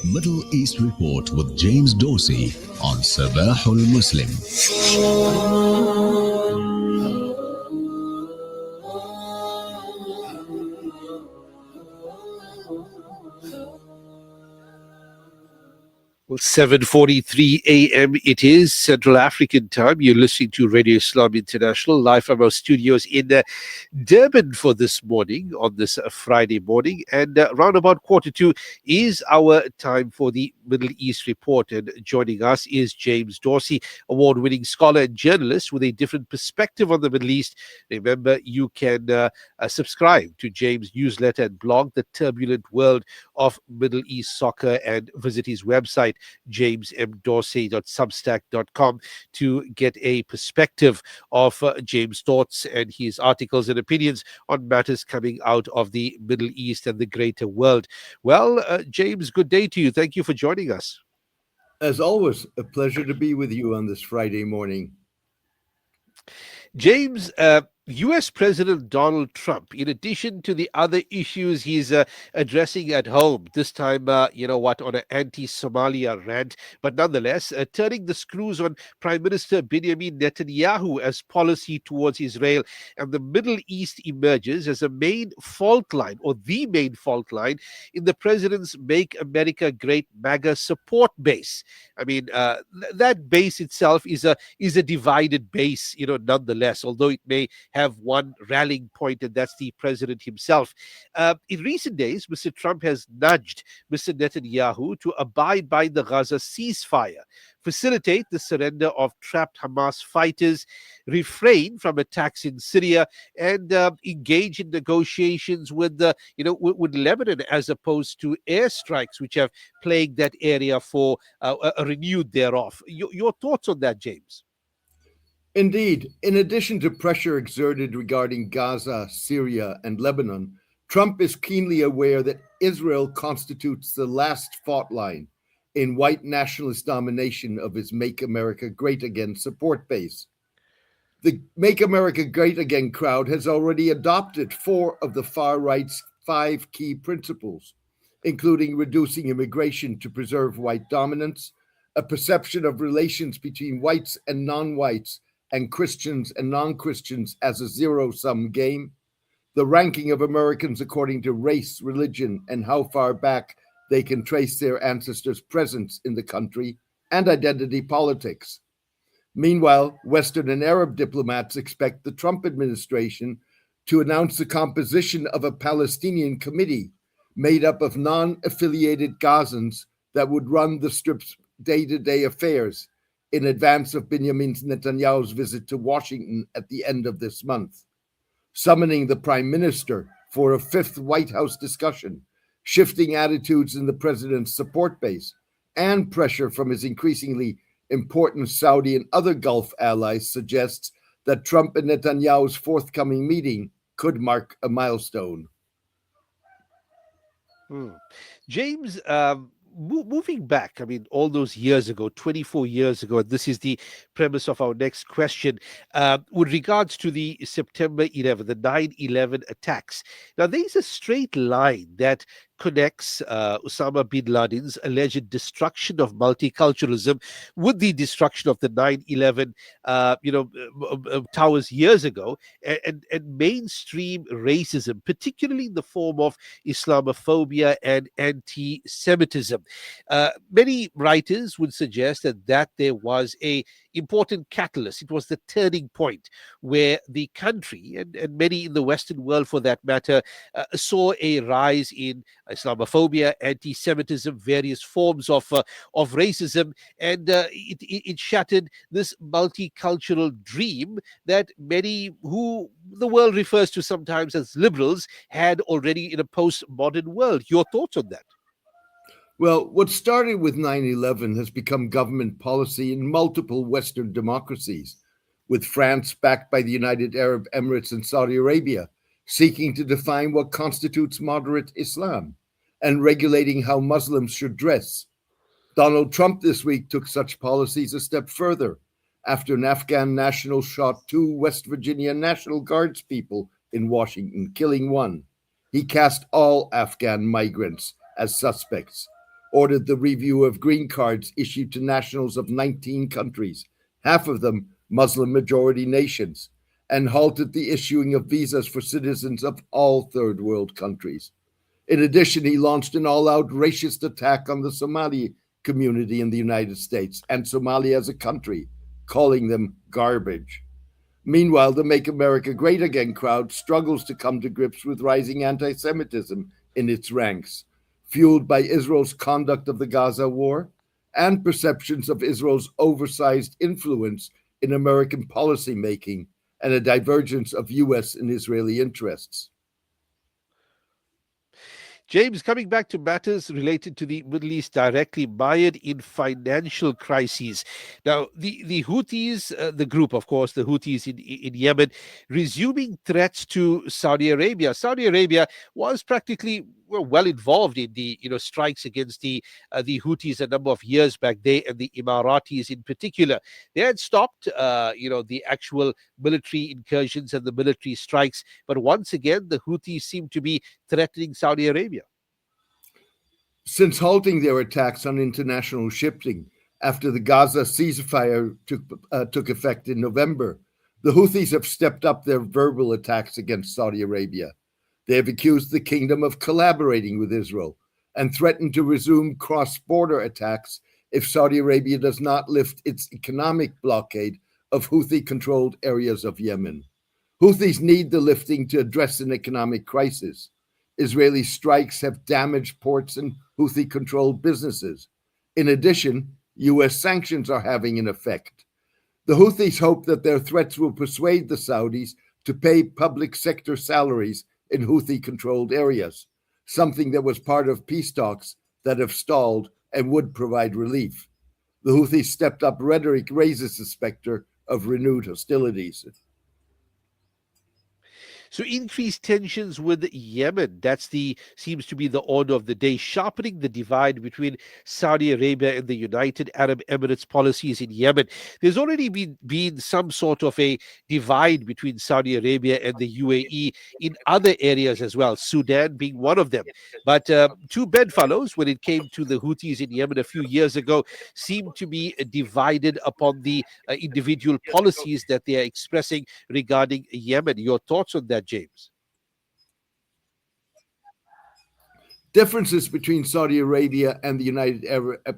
Middle East Report with James Dorsey on Sabahul Muslim. Well, 7:43 a.m. it is Central African time. You're listening to Radio Islam International live from our studios in Durban for this morning, on this Friday morning. And round about 1:45 is our time for the Middle East Report. And joining us is James Dorsey, award-winning scholar and journalist with a different perspective on the Middle East. Remember, you can subscribe to James' newsletter and blog, The Turbulent World of Middle East Soccer, and visit his website, jamesmdorsey.substack.com, to get a perspective of James' thoughts and his articles and opinions on matters coming out of the Middle East and the greater world. Well, James, good day to you. Thank you for joining us. As always, a pleasure to be with you on this Friday morning. James, U.S. President Donald Trump, in addition to the other issues he's addressing at home, this time, on an anti-Somalia rant, but nonetheless, turning the screws on Prime Minister Benjamin Netanyahu as policy towards Israel, and the Middle East emerges as a main fault line, or the main fault line, in the president's Make America Great MAGA support base. I mean, that base itself is a divided base, nonetheless, although it may have one rallying point, and that's the president himself. In recent days, Mr. Trump has nudged Mr. Netanyahu to abide by the Gaza ceasefire, facilitate the surrender of trapped Hamas fighters, refrain from attacks in Syria, and engage in negotiations with Lebanon, as opposed to airstrikes which have plagued that area for a renewed thereof. Your thoughts on that, James? Indeed, in addition to pressure exerted regarding Gaza, Syria, and Lebanon, Trump is keenly aware that Israel constitutes the last fault line in white nationalist domination of his Make America Great Again support base. The Make America Great Again crowd has already adopted 4 of the far right's 5 key principles, including reducing immigration to preserve white dominance, a perception of relations between whites and non-whites, and Christians and non-Christians as a zero-sum game, the ranking of Americans according to race, religion, and how far back they can trace their ancestors' presence in the country, and identity politics. Meanwhile, Western and Arab diplomats expect the Trump administration to announce the composition of a Palestinian committee made up of non-affiliated Gazans that would run the Strip's day-to-day affairs, in advance of Benjamin Netanyahu's visit to Washington at the end of this month, summoning the prime minister for a 5th White House discussion, shifting attitudes in the president's support base, and pressure from his increasingly important Saudi and other Gulf allies suggests that Trump and Netanyahu's forthcoming meeting could mark a milestone. James, moving back, I mean, all those years ago, 24 years ago, and this is the premise of our next question, with regards to the September 11, the 9/11 attacks. Now, there's a straight line that connects Osama bin Laden's alleged destruction of multiculturalism with the destruction of the 9/11 towers years ago, and mainstream racism, particularly in the form of Islamophobia and anti-Semitism. Many writers would suggest that there was a important catalyst. It was the turning point where the country, and many in the Western world for that matter, saw a rise in Islamophobia, anti-Semitism, various forms of racism, and it shattered this multicultural dream that many, who the world refers to sometimes as liberals, had already in a postmodern world. Your thoughts on that? Well, what started with 9/11 has become government policy in multiple Western democracies, with France backed by the United Arab Emirates and Saudi Arabia, seeking to define what constitutes moderate Islam and regulating how Muslims should dress. Donald Trump this week took such policies a step further after an Afghan national shot 2 West Virginia National Guards people in Washington, killing 1. He cast all Afghan migrants as suspects, ordered the review of green cards issued to nationals of 19 countries, half of them Muslim majority nations, and halted the issuing of visas for citizens of all third world countries. In addition, he launched an all-out racist attack on the Somali community in the United States and Somalia as a country, calling them garbage. Meanwhile, the Make America Great Again crowd struggles to come to grips with rising anti-Semitism in its ranks, fueled by Israel's conduct of the Gaza war and perceptions of Israel's oversized influence in American policymaking and a divergence of U.S. and Israeli interests. James, coming back to matters related to the Middle East directly, mired in financial crises. Now, the Houthis, the group, of course, the Houthis in Yemen, resuming threats to Saudi Arabia. Saudi Arabia was practically well involved in the strikes against the Houthis a number of years back. They and the Emiratis in particular, they had stopped the actual military incursions and the military strikes, but once again the Houthis seem to be threatening Saudi Arabia. Since halting their attacks on international shipping after the Gaza ceasefire took effect in November, the Houthis have stepped up their verbal attacks against Saudi Arabia. They have accused the kingdom of collaborating with Israel and threatened to resume cross-border attacks if Saudi Arabia does not lift its economic blockade of Houthi-controlled areas of Yemen. Houthis need the lifting to address an economic crisis. Israeli strikes have damaged ports and Houthi-controlled businesses. In addition, U.S. sanctions are having an effect. The Houthis hope that their threats will persuade the Saudis to pay public sector salaries in Houthi-controlled areas, something that was part of peace talks that have stalled and would provide relief. The Houthis' stepped-up rhetoric raises the specter of renewed hostilities. So increased tensions with Yemen, seems to be the order of the day, sharpening the divide between Saudi Arabia and the United Arab Emirates policies in Yemen. There's already been some sort of a divide between Saudi Arabia and the UAE in other areas as well, Sudan being one of them. But two bedfellows, when it came to the Houthis in Yemen a few years ago, seem to be divided upon the individual policies that they are expressing regarding Yemen. Your thoughts on that, James? Differences between Saudi Arabia and the United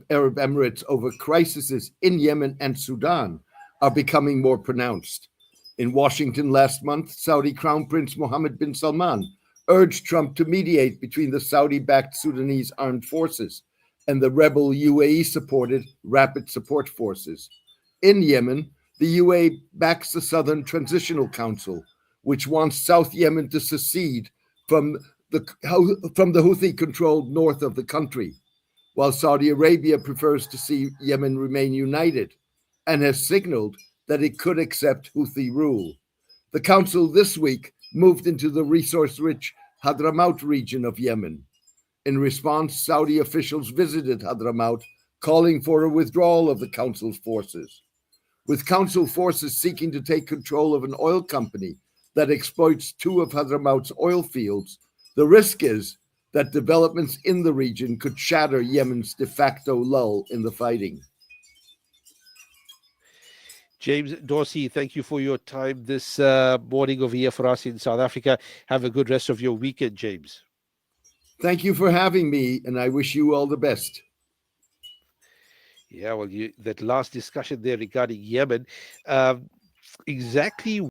Arab Emirates over crises in Yemen and Sudan are becoming more pronounced. In Washington last month, Saudi Crown Prince Mohammed bin Salman urged Trump to mediate between the Saudi-backed Sudanese armed forces and the rebel UAE-supported Rapid Support Forces. In Yemen, the UAE backs the Southern Transitional Council, which wants South Yemen to secede from the Houthi-controlled north of the country, while Saudi Arabia prefers to see Yemen remain united and has signaled that it could accept Houthi rule. The council this week moved into the resource-rich Hadramaut region of Yemen. In response, Saudi officials visited Hadramaut, calling for a withdrawal of the council's forces. With council forces seeking to take control of an oil company that exploits two of Hadramaut's oil fields, the risk is that developments in the region could shatter Yemen's de facto lull in the fighting. James Dorsey, thank you for your time this morning over here for us in South Africa. Have a good rest of your weekend, James. Thank you for having me, and I wish you all the best. Yeah, well, that last discussion there regarding Yemen, exactly